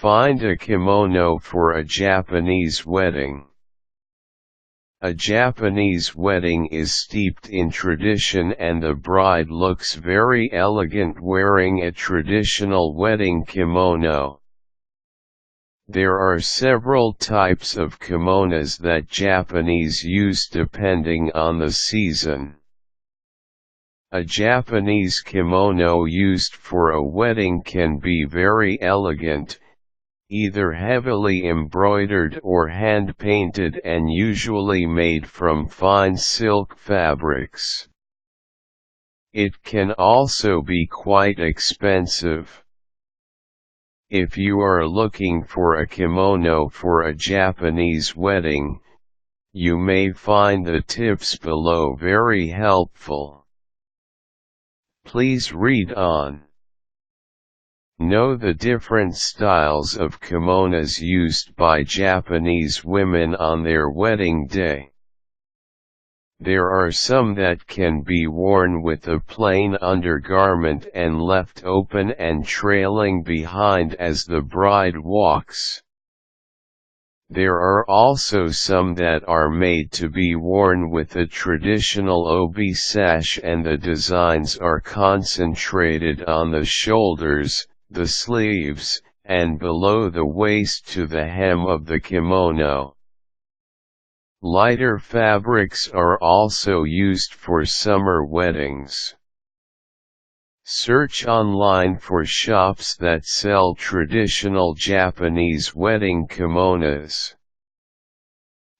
Find a kimono for a Japanese wedding. A Japanese wedding is steeped in tradition, and the bride looks very elegant wearing a traditional wedding kimono. There are several types of kimonos that Japanese use depending on the season. A Japanese kimono used for a wedding can be very elegant, either heavily embroidered or hand-painted, and usually made from fine silk fabrics. It can also be quite expensive. If you are looking for a kimono for a Japanese wedding, you may find the tips below very helpful. Please read on. Know the different styles of kimonos used by Japanese women on their wedding day. There are some that can be worn with a plain undergarment and left open and trailing behind as the bride walks. There are also some that are made to be worn with a traditional obi sash, and the designs are concentrated on the shoulders, the sleeves, and below the waist to the hem of the kimono. Lighter fabrics are also used for summer weddings. Search online for shops that sell traditional Japanese wedding kimonos.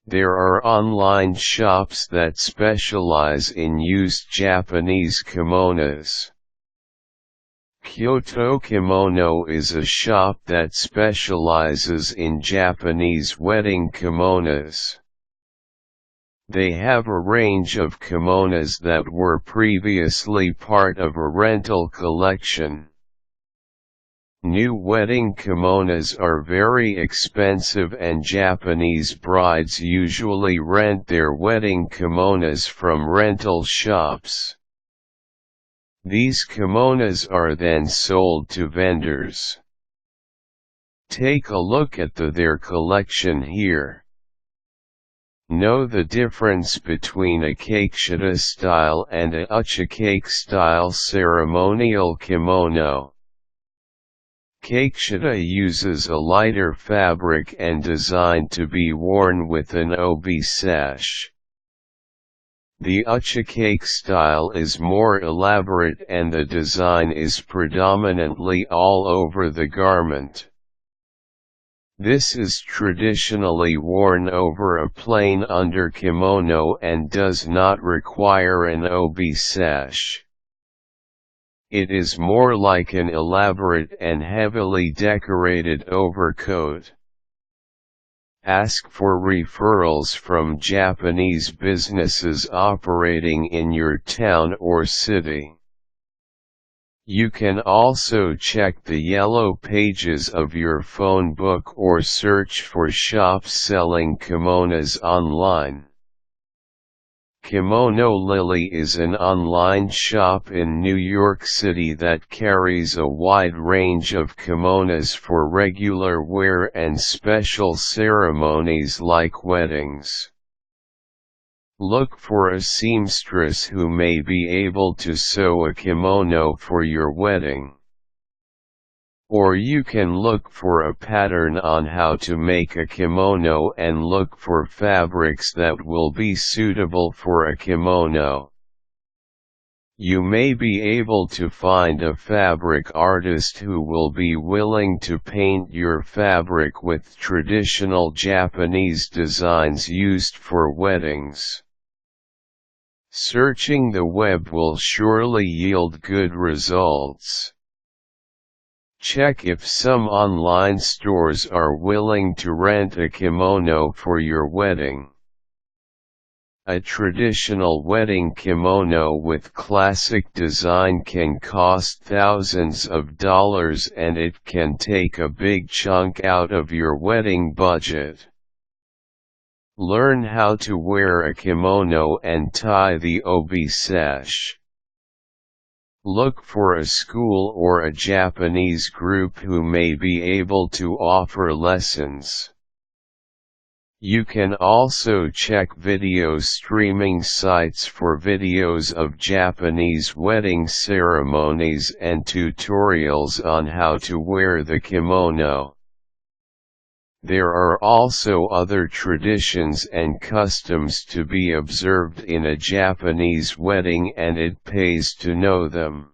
There are online shops that specialize in used Japanese kimonos. Kyoto Kimono is a shop that specializes in Japanese wedding kimonos. They have a range of kimonos that were previously part of a rental collection. New wedding kimonos are very expensive, and Japanese brides usually rent their wedding kimonos from rental shops. These kimonos are then sold to vendors. Take a look at their collection here. Know the difference between a Kakeshita style and a Uchikake style ceremonial kimono. Kakeshita uses a lighter fabric and designed to be worn with an obi sash. The Uchikake style is more elaborate, and the design is predominantly all over the garment. This is traditionally worn over a plain underkimono and does not require an obi sash. It is more like an elaborate and heavily decorated overcoat. Ask for referrals from Japanese businesses operating in your town or city. You can also check the yellow pages of your phone book or search for shops selling kimonos online. Kimono Lily is an online shop in New York City that carries a wide range of kimonos for regular wear and special ceremonies like weddings. Look for a seamstress who may be able to sew a kimono for your wedding. Or you can look for a pattern on how to make a kimono and look for fabrics that will be suitable for a kimono. You may be able to find a fabric artist who will be willing to paint your fabric with traditional Japanese designs used for weddings. Searching the web will surely yield good results. Check if some online stores are willing to rent a kimono for your wedding. A traditional wedding kimono with classic design can cost thousands of dollars, and it can take a big chunk out of your wedding budget. Learn how to wear a kimono and tie the obi sash. Look for a school or a Japanese group who may be able to offer lessons. You can also check video streaming sites for videos of Japanese wedding ceremonies and tutorials on how to wear the kimono. There are also other traditions and customs to be observed in a Japanese wedding, and it pays to know them.